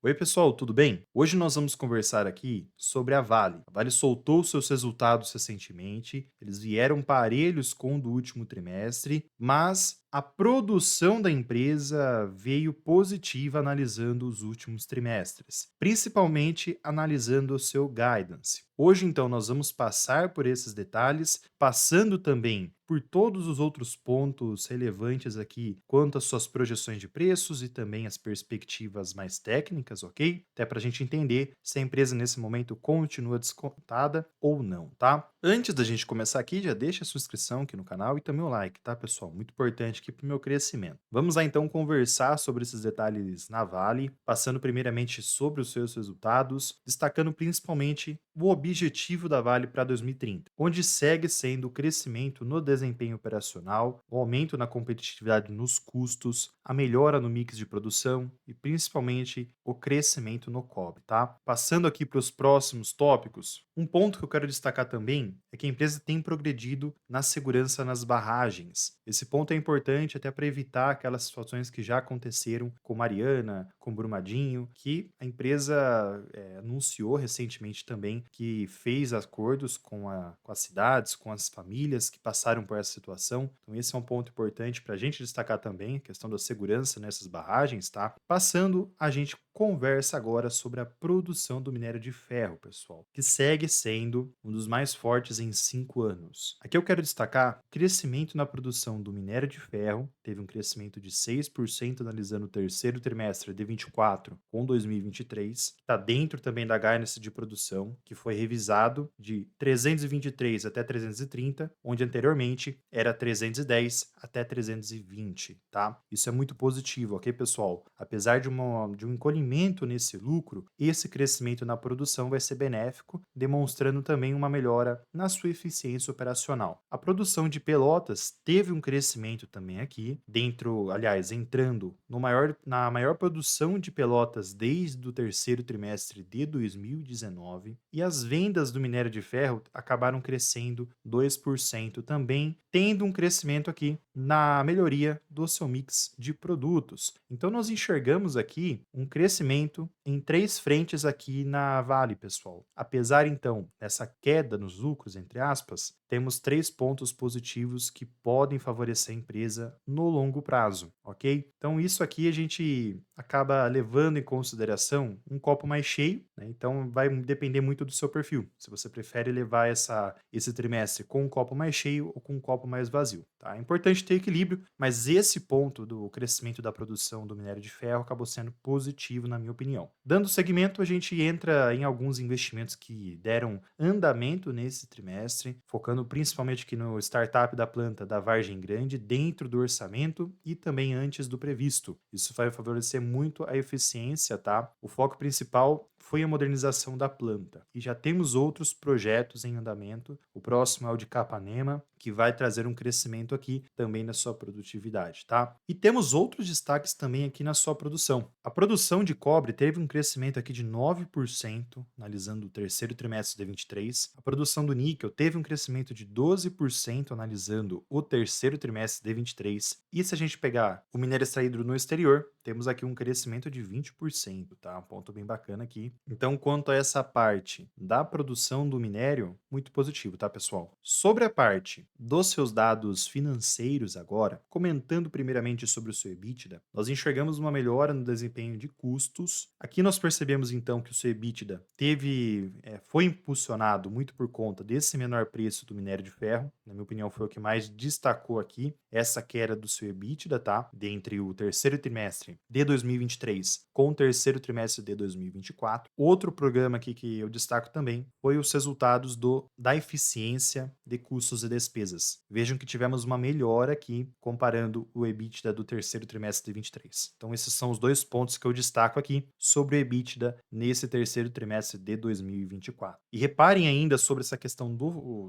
Oi, pessoal, tudo bem? Hoje nós vamos conversar aqui sobre a Vale. A Vale soltou seus resultados recentemente, eles vieram parelhos com o do último trimestre, mas a produção da empresa veio positiva analisando os últimos trimestres, principalmente analisando o seu guidance. Hoje, então, nós vamos passar por esses detalhes, passando também por todos os outros pontos relevantes aqui quanto às suas projeções de preços e também as perspectivas mais técnicas, ok? Até para a gente entender se a empresa nesse momento continua descontada ou não, tá? Antes da gente começar aqui, já deixa a sua inscrição aqui no canal e também o like, tá, pessoal? Muito importante aqui para o meu crescimento. Vamos lá então conversar sobre esses detalhes na Vale, passando primeiramente sobre os seus resultados, destacando principalmente o objetivo da Vale para 2030, onde segue sendo o crescimento no desempenho operacional, o aumento na competitividade nos custos, a melhora no mix de produção e principalmente o crescimento no cobre, tá? Passando aqui para os próximos tópicos, um ponto que eu quero destacar também é que a empresa tem progredido na segurança nas barragens. Esse ponto é importante até para evitar aquelas situações que já aconteceram com Mariana, com Brumadinho, que a empresa anunciou recentemente também que fez acordos com as cidades, com as famílias que passaram por essa situação. Então, esse é um ponto importante para a gente destacar também, a questão da segurança nessas barragens, tá? Passando, a gente conversa agora sobre a produção do minério de ferro, pessoal, que segue sendo um dos mais fortes em 5 anos. Aqui eu quero destacar o crescimento na produção do minério de ferro, teve um crescimento de 6% analisando o terceiro trimestre de 24 com 2023, está dentro também da guidance de produção, que foi revisado de 323 até 330, onde anteriormente era 310 até 320, tá? Isso é muito positivo, ok, pessoal? Apesar de um encolhimento nesse lucro, esse crescimento na produção vai ser benéfico, demonstrando também uma melhora na sua eficiência operacional. A produção de pelotas teve um crescimento também aqui, entrando no na maior produção de pelotas desde o terceiro trimestre de 2019, e as vendas do minério de ferro acabaram crescendo 2% também, tendo um crescimento aqui na melhoria do seu mix de produtos. Então nós enxergamos aqui um crescimento em três frentes aqui na Vale, pessoal. Apesar então dessa queda nos lucros, entre aspas, temos três pontos positivos que podem favorecer a empresa no longo prazo, ok? Então isso aqui a gente acaba levando em consideração um copo mais cheio, né? Então vai depender muito do seu perfil. Se você prefere levar esse trimestre com um copo mais cheio ou com um copo mais vazio, tá? É importante ter equilíbrio, mas esse ponto do crescimento da produção do minério de ferro acabou sendo positivo, na minha opinião. Dando seguimento, a gente entra em alguns investimentos que deram andamento nesse trimestre, focando principalmente aqui no startup da planta da Vargem Grande, dentro do orçamento e também antes do previsto. Isso vai favorecer muito a eficiência, tá? O foco principal foi a modernização da planta. E já temos outros projetos em andamento. O próximo é o de Capanema, que vai trazer um crescimento aqui também na sua produtividade, tá? E temos outros destaques também aqui na sua produção. A produção de cobre teve um crescimento aqui de 9%, analisando o terceiro trimestre de 23. A produção do níquel teve um crescimento de 12%, analisando o terceiro trimestre de 23. E se a gente pegar o minério extraído no exterior, temos aqui um crescimento de 20%, tá? Um ponto bem bacana aqui. Então, quanto a essa parte da produção do minério, muito positivo, tá, pessoal? Sobre a parte dos seus dados financeiros agora, comentando primeiramente sobre o seu EBITDA, nós enxergamos uma melhora no desempenho de custos. Aqui nós percebemos então que o seu EBITDA foi impulsionado muito por conta desse menor preço do minério de ferro. Na minha opinião, foi o que mais destacou aqui essa queda do seu EBITDA, tá? Dentre o terceiro trimestre de 2023 com o terceiro trimestre de 2024. Outro programa aqui que eu destaco também foi os resultados da eficiência de custos e despesas. Vejam que tivemos uma melhora aqui comparando o EBITDA do terceiro trimestre de 23. Então esses são os dois pontos que eu destaco aqui sobre o EBITDA nesse terceiro trimestre de 2024. E reparem ainda sobre essa questão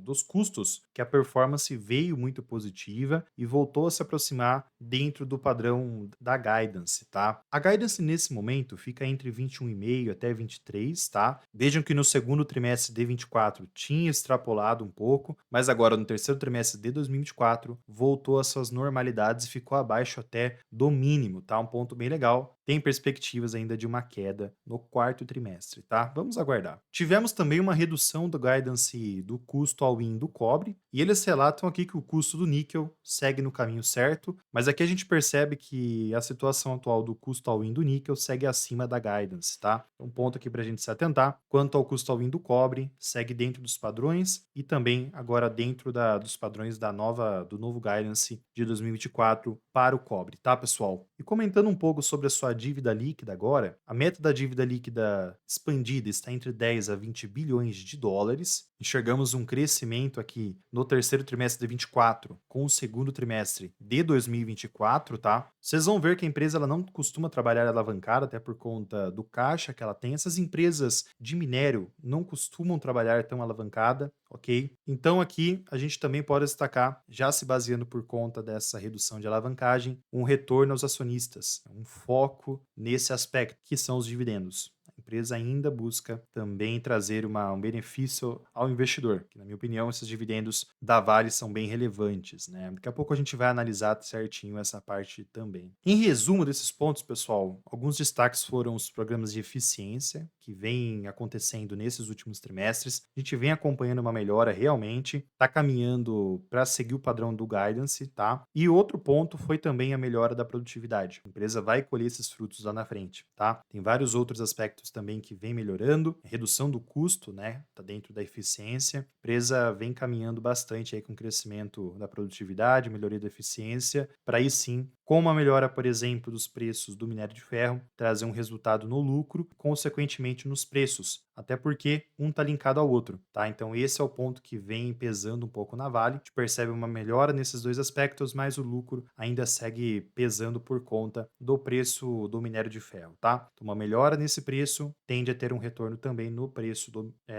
dos custos, que a performance veio muito positiva e voltou a se aproximar dentro do padrão da guidance. guidance, tá? A guidance nesse momento fica entre 21,5 até 23, tá? Vejam que no segundo trimestre de 24 tinha extrapolado um pouco, mas agora no terceiro trimestre de 2024 voltou às suas normalidades e ficou abaixo até do mínimo, tá? Um ponto bem legal. Tem perspectivas ainda de uma queda no quarto trimestre, tá? Vamos aguardar. Tivemos também uma redução do guidance do custo all-in do cobre, e eles relatam aqui que o custo do níquel segue no caminho certo, mas aqui a gente percebe que a situação atual do custo all-in do níquel segue acima da guidance, tá? Um ponto aqui para a gente se atentar. Quanto ao custo all-in do cobre, segue dentro dos padrões e também agora dentro dos padrões do novo guidance de 2024 para o cobre, tá, pessoal? E comentando um pouco sobre a sua dívida líquida agora, a meta da dívida líquida expandida está entre 10 a 20 bilhões de dólares. Enxergamos um crescimento aqui no terceiro trimestre de 24 com o segundo trimestre de 2024, tá? Vocês vão ver que a empresa ela não costuma trabalhar alavancada, até por conta do caixa que ela tem. Essas empresas de minério não costumam trabalhar tão alavancada, ok? Então aqui a gente também pode destacar, já se baseando por conta dessa redução de alavancagem, um retorno aos acionistas, um foco nesse aspecto, que são os dividendos. A empresa ainda busca também trazer um benefício ao investidor, que na minha opinião esses dividendos da Vale são bem relevantes, né? Daqui a pouco a gente vai analisar certinho essa parte também. Em resumo desses pontos, pessoal, alguns destaques foram os programas de eficiência que vêm acontecendo nesses últimos trimestres. A gente vem acompanhando uma melhora realmente, está caminhando para seguir o padrão do guidance, tá? E outro ponto foi também a melhora da produtividade. A empresa vai colher esses frutos lá na frente, tá? Tem vários outros aspectos também que vem melhorando, redução do custo, né? Tá dentro da eficiência. A empresa vem caminhando bastante aí com o crescimento da produtividade, melhoria da eficiência, para aí sim, com uma melhora, por exemplo, dos preços do minério de ferro, trazer um resultado no lucro, consequentemente nos preços, até porque um está linkado ao outro, tá? Então esse é o ponto que vem pesando um pouco na Vale. A gente percebe uma melhora nesses dois aspectos, mas o lucro ainda segue pesando por conta do preço do minério de ferro, tá? Então uma melhora nesse preço tende a ter um retorno também no preço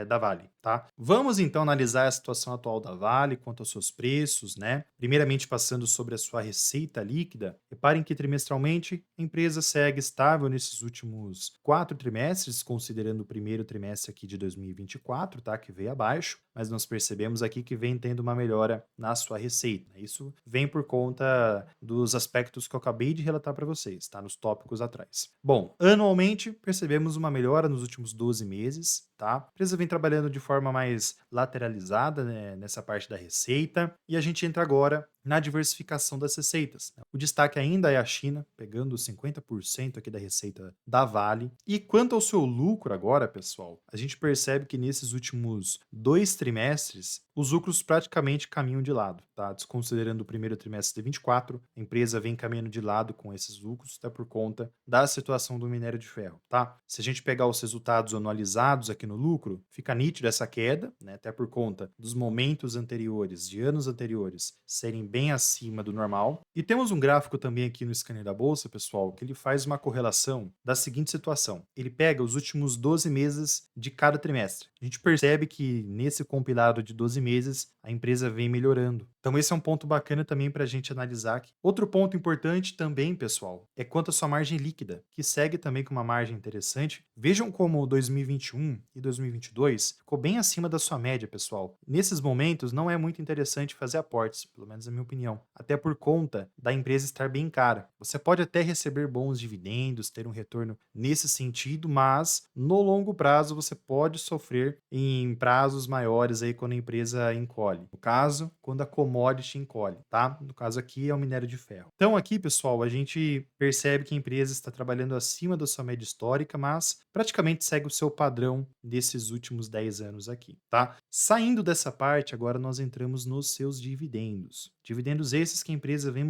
da Vale, tá? Vamos então analisar a situação atual da Vale quanto aos seus preços, né? Primeiramente passando sobre a sua receita líquida. Reparem que trimestralmente a empresa segue estável nesses últimos 4 trimestres, considerando o primeiro trimestre aqui de 2024, tá? Que veio abaixo, mas nós percebemos aqui que vem tendo uma melhora na sua receita. Isso vem por conta dos aspectos que eu acabei de relatar para vocês, tá? Nos tópicos atrás. Bom, anualmente percebemos uma melhora nos últimos 12 meses, tá? A empresa vem trabalhando de forma mais lateralizada, né, nessa parte da receita, e a gente entra agora na diversificação das receitas, né? O destaque ainda é a China, pegando 50% aqui da receita da Vale. E quanto ao seu lucro agora, pessoal, a gente percebe que nesses últimos 2 trimestres, os lucros praticamente caminham de lado, tá? Desconsiderando o primeiro trimestre de 24, a empresa vem caminhando de lado com esses lucros, até por conta da situação do minério de ferro, tá? Se a gente pegar os resultados anualizados aqui no lucro, fica nítido essa queda, né? Até por conta dos momentos anteriores, de anos anteriores, serem bem acima do normal. E temos um gráfico também aqui no scanner da bolsa, pessoal, que ele faz uma correlação da seguinte situação. Ele pega os últimos 12 meses de cada trimestre. A gente percebe que nesse compilado de 12 meses, a empresa vem melhorando. Então esse é um ponto bacana também para a gente analisar aqui. Outro ponto importante também, pessoal, é quanto à sua margem líquida, que segue também com uma margem interessante. Vejam como 2021 e 2022 ficou bem acima da sua média, pessoal. Nesses momentos não é muito interessante fazer aportes, pelo menos na minha opinião, até por conta da empresa estar bem cara. Você pode até receber bons dividendos, ter um retorno nesse sentido, mas no longo prazo você pode sofrer em prazos maiores aí quando a empresa encolhe. No caso, quando a commodity encolhe, tá? No caso aqui é o minério de ferro. Então aqui, pessoal, a gente percebe que a empresa está trabalhando acima da sua média histórica, mas praticamente segue o seu padrão desses últimos 10 anos aqui, tá? Saindo dessa parte, agora nós entramos nos seus dividendos. Dividendos esses que a empresa vem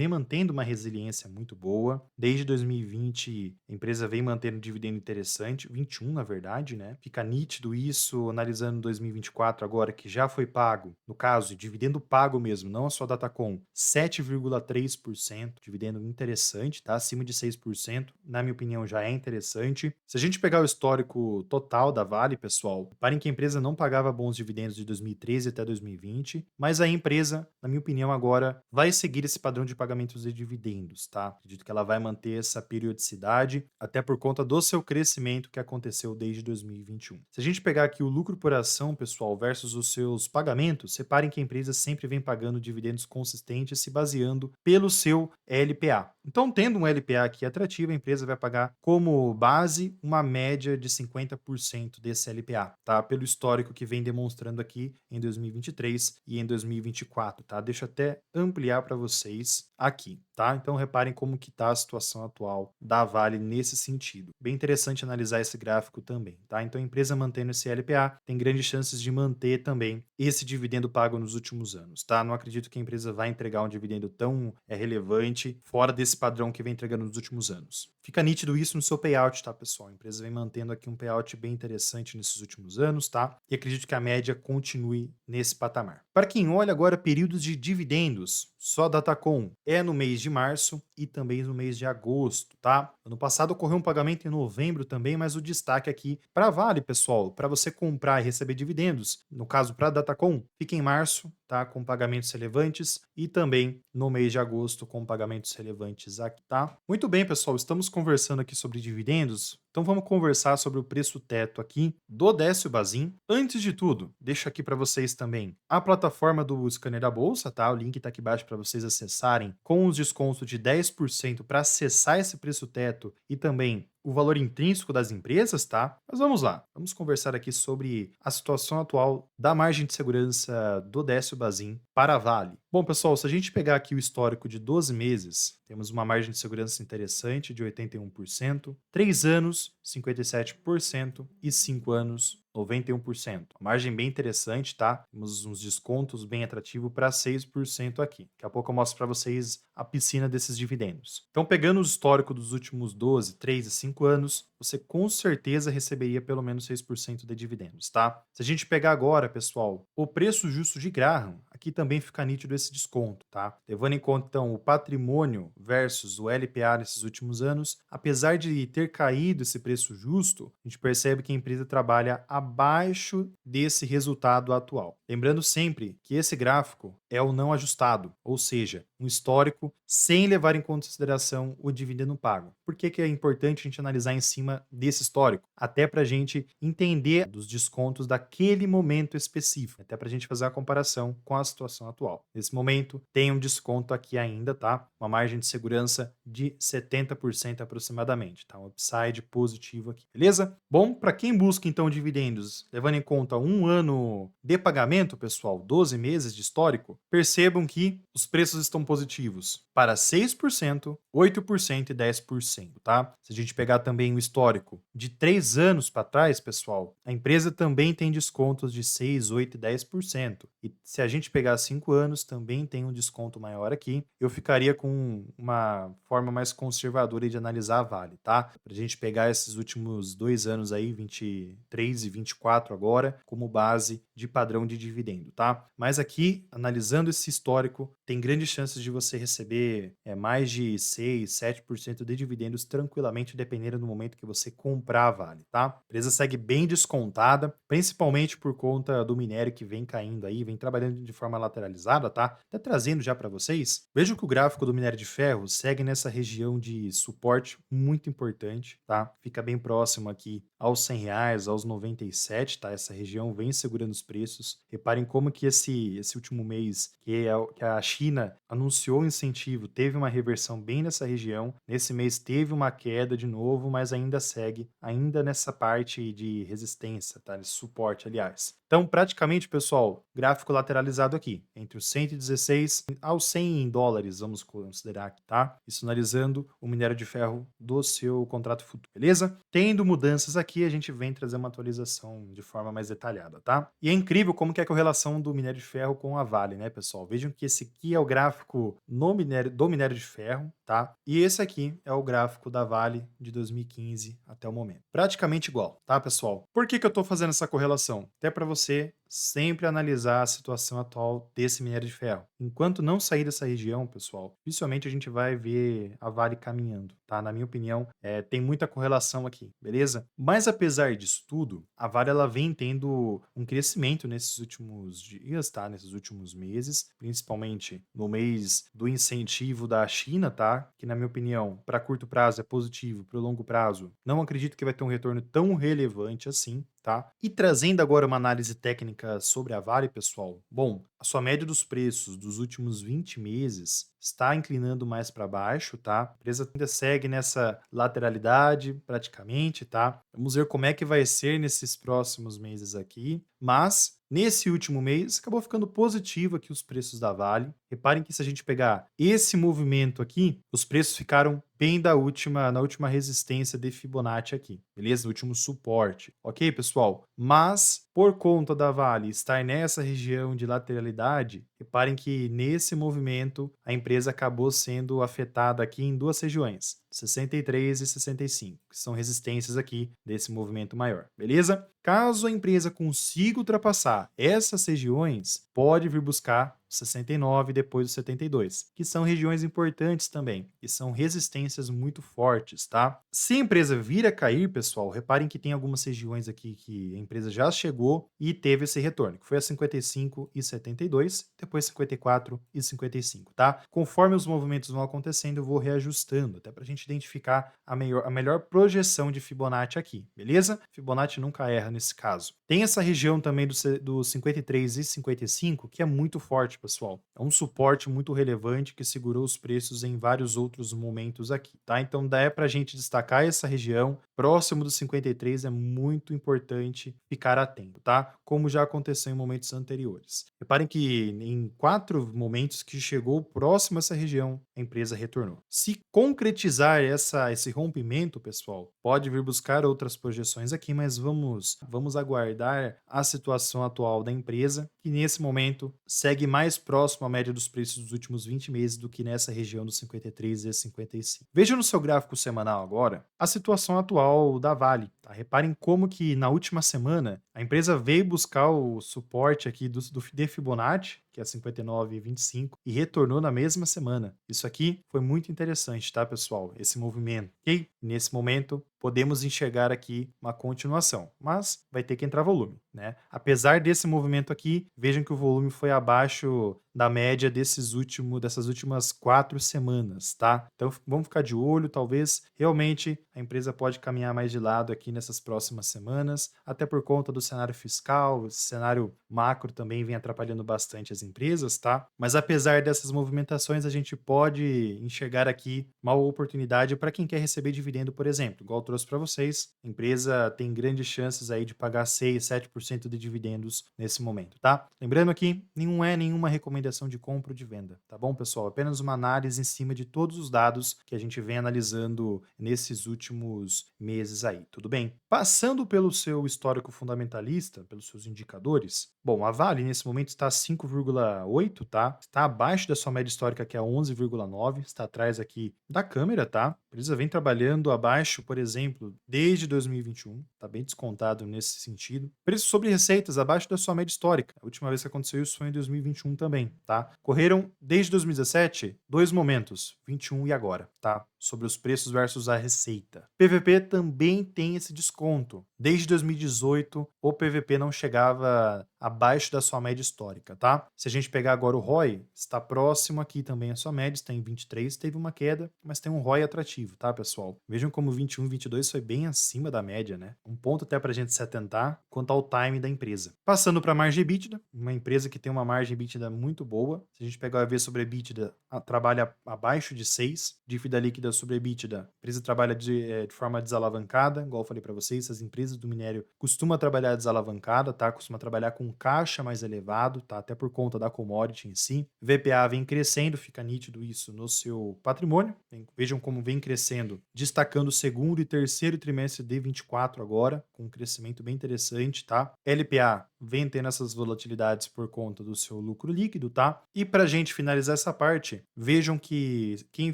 mantendo uma resiliência muito boa. Desde 2020, a empresa vem mantendo um dividendo interessante, 21 na verdade, né? Fica nítido isso analisando 2024 agora que já foi pago, no caso, dividendo pago mesmo, não a sua Datacom, 7,3%, dividendo interessante, tá? Acima de 6%, na minha opinião já é interessante. Se a gente pegar o histórico total da Vale, pessoal, reparem que a empresa não pagava bons dividendos de 2013 até 2020, mas a empresa, na minha opinião agora vai seguir esse padrão de pagamentos de dividendos, tá? Acredito que ela vai manter essa periodicidade, até por conta do seu crescimento que aconteceu desde 2021. Se a gente pegar aqui o lucro por ação, pessoal, versus os seus pagamentos, reparem que a empresa sempre vem pagando dividendos consistentes se baseando pelo seu LPA. Então, tendo um LPA aqui atrativo, a empresa vai pagar como base uma média de 50% desse LPA, tá? Pelo histórico que vem demonstrando aqui em 2023 e em 2024, tá? Deixa eu até ampliar para vocês aqui, tá? Então, reparem como que tá a situação atual da Vale nesse sentido. Bem interessante analisar esse gráfico também, tá? Então, a empresa mantendo esse LPA tem grandes chances de manter também esse dividendo pago nos últimos anos, tá? Não acredito que a empresa vai entregar um dividendo tão relevante fora desse padrão que vem entregando nos últimos anos. Fica nítido isso no seu payout, tá, pessoal? A empresa vem mantendo aqui um payout bem interessante nesses últimos anos, tá? E acredito que a média continue nesse patamar. Para quem olha agora períodos de dividendos, só Datacom é no mês de março e também no mês de agosto, tá? Ano passado ocorreu um pagamento em novembro também, mas o destaque aqui para Vale, pessoal, para você comprar e receber dividendos, no caso para Datacom, fica em março, tá? Com pagamentos relevantes e também no mês de agosto com pagamentos relevantes aqui, tá? Muito bem, pessoal, estamos conversando aqui sobre dividendos, então vamos conversar sobre o preço teto aqui do Décio Bazin. Antes de tudo, deixo aqui para vocês também a plataforma do scanner da bolsa, tá? O link está aqui embaixo para vocês acessarem com os descontos de 10% para acessar esse preço teto e também o valor intrínseco das empresas, tá? Mas vamos lá, vamos conversar aqui sobre a situação atual da margem de segurança do Décio Bazin para a Vale. Bom, pessoal, se a gente pegar aqui o histórico de 12 meses, temos uma margem de segurança interessante de 81%, 3 anos, 57% e 5 anos, 91%. A margem bem interessante, tá? Temos uns descontos bem atrativos para 6% aqui. Daqui a pouco eu mostro para vocês a piscina desses dividendos. Então, pegando o histórico dos últimos 12, 3 e 5 anos, você com certeza receberia pelo menos 6% de dividendos, tá? Se a gente pegar agora, pessoal, o preço justo de Graham, aqui também fica nítido esse desconto, tá? Levando em conta, então, o patrimônio versus o LPA nesses últimos anos, apesar de ter caído esse preço justo, a gente percebe que a empresa trabalha abaixo desse resultado atual. Lembrando sempre que esse gráfico é o não ajustado, ou seja, um histórico sem levar em consideração o dividendo pago. Por que é importante a gente analisar em cima desse histórico? Até para a gente entender dos descontos daquele momento específico, até para a gente fazer a comparação com a situação atual. Nesse momento, tem um desconto aqui ainda, tá? Uma margem de segurança de 70% aproximadamente, tá? Um upside positivo aqui, beleza? Bom, para quem busca então dividendos, levando em conta um ano de pagamento, pessoal, 12 meses de histórico, percebam que os preços estão positivos para 6%, 8% e 10%, tá? Se a gente pegar também o histórico de 3 anos para trás, pessoal, a empresa também tem descontos de 6, 8 e 10%. E se a gente pegar 5 anos, também tem um desconto maior aqui. Eu ficaria com uma forma mais conservadora de analisar a Vale, tá? Para a gente pegar esses últimos 2 anos aí, 23 e 24 agora, como base de padrão de dividendo, tá? Mas aqui, analisando esse histórico, tem grandes chances de você receber mais de 6, 7% de dividendos tranquilamente, dependendo do momento que você comprar a Vale, tá? A empresa segue bem descontada, principalmente por conta do minério que vem caindo aí, vem trabalhando de forma lateralizada, tá? Até trazendo já para vocês, vejam que o gráfico do minério de ferro segue nessa região de suporte muito importante, tá? Fica bem próximo aqui aos R$ 100, aos 97, tá? Essa região vem segurando os preços. Reparem como que esse último mês que a China anunciou o incentivo, teve uma reversão bem nessa região. Nesse mês teve uma queda de novo, mas ainda segue ainda nessa parte de resistência, tá? De suporte, aliás. Então, praticamente, pessoal, gráfico lateralizado aqui, entre os 116 aos 100 dólares, vamos considerar aqui, tá? Isso analisando o minério de ferro do seu contrato futuro, beleza? Tendo mudanças aqui, a gente vem trazer uma atualização de forma mais detalhada, tá? E é incrível como que é a correlação do minério de ferro com a Vale, né, pessoal? Vejam que esse aqui é o gráfico do minério de ferro, tá? E esse aqui é o gráfico da Vale de 2015 até o momento. Praticamente igual, tá, pessoal? Por que eu tô fazendo essa correlação? Até para você sempre analisar a situação atual desse minério de ferro. Enquanto não sair dessa região, pessoal, dificilmente a gente vai ver a Vale caminhando, tá? tá? Na minha opinião, tem muita correlação aqui, beleza? Mas apesar disso tudo, a Vale ela vem tendo um crescimento nesses últimos dias, tá? Nesses últimos meses, principalmente no mês do incentivo da China, tá? Que na minha opinião, para curto prazo é positivo, para o longo prazo, não acredito que vai ter um retorno tão relevante assim, tá? E trazendo agora uma análise técnica sobre a Vale, pessoal. Bom, a sua média dos preços dos últimos 20 meses está inclinando mais para baixo, tá? A empresa ainda segue nessa lateralidade praticamente, tá? Vamos ver como é que vai ser nesses próximos meses aqui, mas nesse último mês acabou ficando positivo aqui os preços da Vale. Reparem que se a gente pegar esse movimento aqui, os preços ficaram bem na última resistência de Fibonacci aqui, beleza? No último suporte. Ok, pessoal? Mas, por conta da Vale estar nessa região de lateralidade, reparem que nesse movimento a empresa acabou sendo afetada aqui em duas regiões, 63 e 65, que são resistências aqui desse movimento maior, beleza? Caso a empresa consiga ultrapassar essas regiões, pode vir buscar 69 e depois o 72, que são regiões importantes também, e são resistências muito fortes, tá? Se a empresa vir a cair, pessoal, reparem que tem algumas regiões aqui que a empresa já chegou e teve esse retorno, que foi a 55 e 72, depois 54 e 55, tá? Conforme os movimentos vão acontecendo, eu vou reajustando, até para a gente identificar a melhor projeção de Fibonacci aqui, beleza? Fibonacci nunca erra nesse caso. Tem essa região também do 53 e 55, que é muito forte, pessoal. É um suporte muito relevante que segurou os preços em vários outros momentos aqui, tá? Então dá para a gente destacar essa região próximo do 53, é muito importante ficar atento, tá? Como já aconteceu em momentos anteriores. Reparem que em 4 momentos que chegou próximo a essa região, a empresa retornou. Se concretizar esse rompimento, pessoal, pode vir buscar outras projeções aqui, mas vamos aguardar a situação atual da empresa, que nesse momento segue mais próximo à média dos preços dos últimos 20 meses do que nessa região dos 53 e 55. Veja no seu gráfico semanal agora a situação atual da Vale. Tá? Reparem como que na última semana a empresa veio buscar o suporte aqui do de Fibonacci, que é 59,25, e retornou na mesma semana. Isso aqui foi muito interessante, tá, pessoal? Esse movimento, ok? Nesse momento, podemos enxergar aqui uma continuação, mas vai ter que entrar volume, né? Apesar desse movimento aqui, vejam que o volume foi abaixo da média dessas últimas 4 semanas, tá? Então vamos ficar de olho, talvez realmente a empresa pode caminhar mais de lado aqui nessas próximas semanas, até por conta do cenário fiscal, esse cenário macro também vem atrapalhando bastante as empresas, tá? Mas apesar dessas movimentações, a gente pode enxergar aqui uma oportunidade para quem quer receber dividendo, por exemplo, igual eu trouxe para vocês, a empresa tem grandes chances aí de pagar 6, 7% de dividendos nesse momento, tá? Lembrando aqui, não é nenhuma recomendação de compra ou de venda, tá bom, pessoal? Apenas uma análise em cima de todos os dados que a gente vem analisando nesses últimos meses aí, tudo bem? Passando pelo seu histórico fundamentalista, pelos seus indicadores, bom, a Vale nesse momento está 5,8, tá? Está abaixo da sua média histórica que é 11,9, está atrás aqui da câmera, tá? A empresa vem trabalhando abaixo, por exemplo, desde 2021, está bem descontado nesse sentido. Preço sobre receitas abaixo da sua média histórica. A última vez que aconteceu isso foi em 2021 também, tá? Correram desde 2017 dois momentos, 21 e agora, tá? Sobre os preços versus a receita. PVP também tem esse desconto. Desde 2018, o PVP não chegava abaixo da sua média histórica, tá? Se a gente pegar agora o ROI, está próximo aqui também a sua média, está em 23, teve uma queda, mas tem um ROI atrativo, tá, pessoal? Vejam como 21 e 22 foi bem acima da média, né? Um ponto até para a gente se atentar quanto ao time da empresa. Passando para a margem EBITDA, uma empresa que tem uma margem EBITDA muito boa. Se a gente pegar e ver sobre a EBITDA, trabalha abaixo de 6, dívida líquida sobre a EBITDA, a empresa trabalha de forma desalavancada, igual eu falei para vocês, as empresas do minério costumam trabalhar desalavancada, tá? Costuma trabalhar com caixa mais elevado, tá? Até por conta da commodity em si. VPA vem crescendo, fica nítido isso no seu patrimônio. Vejam como vem crescendo, destacando o segundo e terceiro trimestre de 24 agora, com um crescimento bem interessante, tá? LPA vem tendo essas volatilidades por conta do seu lucro líquido, tá? E para a gente finalizar essa parte, vejam que quem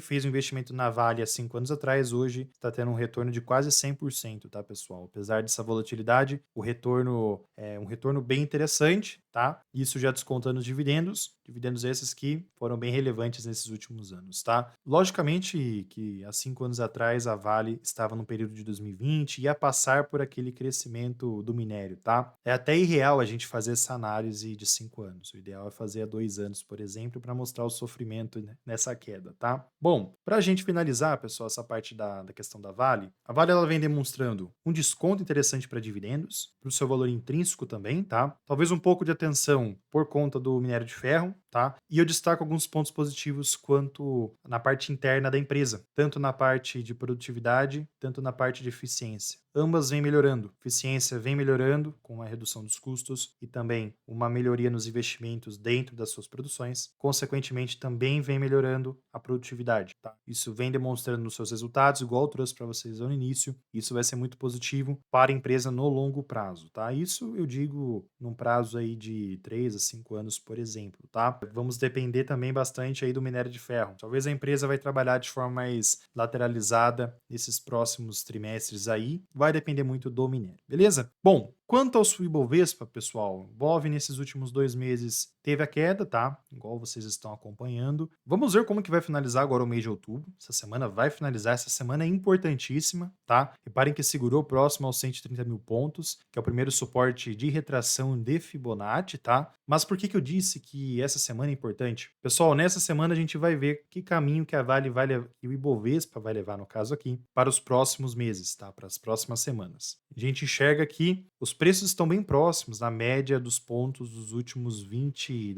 fez o investimento na Vale há 5 anos atrás, hoje está tendo um retorno de quase 100%, tá, pessoal? Apesar dessa volatilidade, o retorno é um retorno bem interessante, tá? Isso já descontando os dividendos esses que foram bem relevantes nesses últimos anos, tá? Logicamente que há 5 anos atrás a Vale estava no período de 2020 e ia passar por aquele crescimento do minério, tá? É até irreal a gente fazer essa análise de 5 anos. O ideal é fazer há 2 anos, por exemplo, para mostrar o sofrimento, né, nessa queda, tá? Bom, para a gente finalizar, pessoal, essa parte da questão da Vale, a Vale ela vem demonstrando um desconto interessante para dividendos, para o seu valor intrínseco também, tá? Talvez um pouco de atenção por conta do minério de ferro, tá? E eu destaco alguns pontos positivos quanto na parte interna da empresa, tanto na parte de produtividade, tanto na parte de eficiência. Ambas vêm melhorando. Eficiência vem melhorando com a redução dos custos e também uma melhoria nos investimentos dentro das suas produções. Consequentemente, também vem melhorando a produtividade, tá? Isso vem demonstrando nos seus resultados, igual eu trouxe para vocês no início. Isso vai ser muito positivo para a empresa no longo prazo, tá? Isso eu digo num prazo aí de 3 a 5 anos, por exemplo, tá? Vamos depender também bastante aí do minério de ferro. Talvez a empresa vai trabalhar de forma mais lateralizada nesses próximos trimestres aí. Vai depender muito do minério, beleza? Bom, quanto ao Ibovespa, pessoal, o Bov nesses últimos 2 meses teve a queda, tá? Igual vocês estão acompanhando. Vamos ver como que vai finalizar agora o mês de outubro. Essa semana vai finalizar, essa semana é importantíssima, tá? Reparem que segurou próximo aos 130 mil pontos, que é o primeiro suporte de retração de Fibonacci, tá? Mas por que que eu disse que essa semana é importante? Pessoal, nessa semana a gente vai ver que caminho que a Vale vai levar, que o Ibovespa vai levar, no caso aqui, para os próximos meses, tá? Para as próximas semanas. A gente enxerga que os preços estão bem próximos na média dos pontos das últimas 20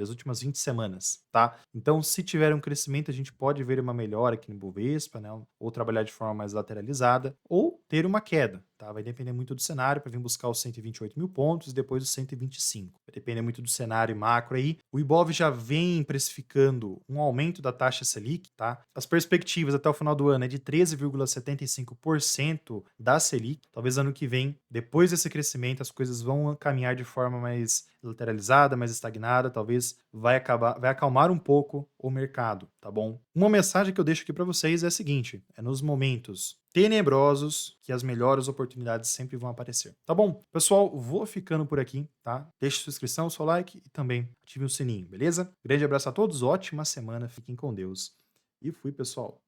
semanas, tá? Então, se tiver um crescimento, a gente pode ver uma melhora aqui no Bovespa, né? Ou trabalhar de forma mais lateralizada, ou ter uma queda, tá? Vai depender muito do cenário para vir buscar os 128 mil pontos e depois os 125. Vai depender muito do cenário macro aí. O Ibov já vem precificando um aumento da taxa Selic, tá? As perspectivas até o final do ano é de 13,75% da Selic. Talvez ano que vem, depois desse crescimento, as coisas vão caminhar de forma mais lateralizada, mais estagnada, talvez vai acalmar um pouco o mercado, tá bom? Uma mensagem que eu deixo aqui para vocês é a seguinte: é nos momentos tenebrosos que as melhores oportunidades sempre vão aparecer, tá bom? Pessoal, vou ficando por aqui, tá? Deixe sua inscrição, seu like e também ative o sininho, beleza? Grande abraço a todos, ótima semana, fiquem com Deus e fui, pessoal.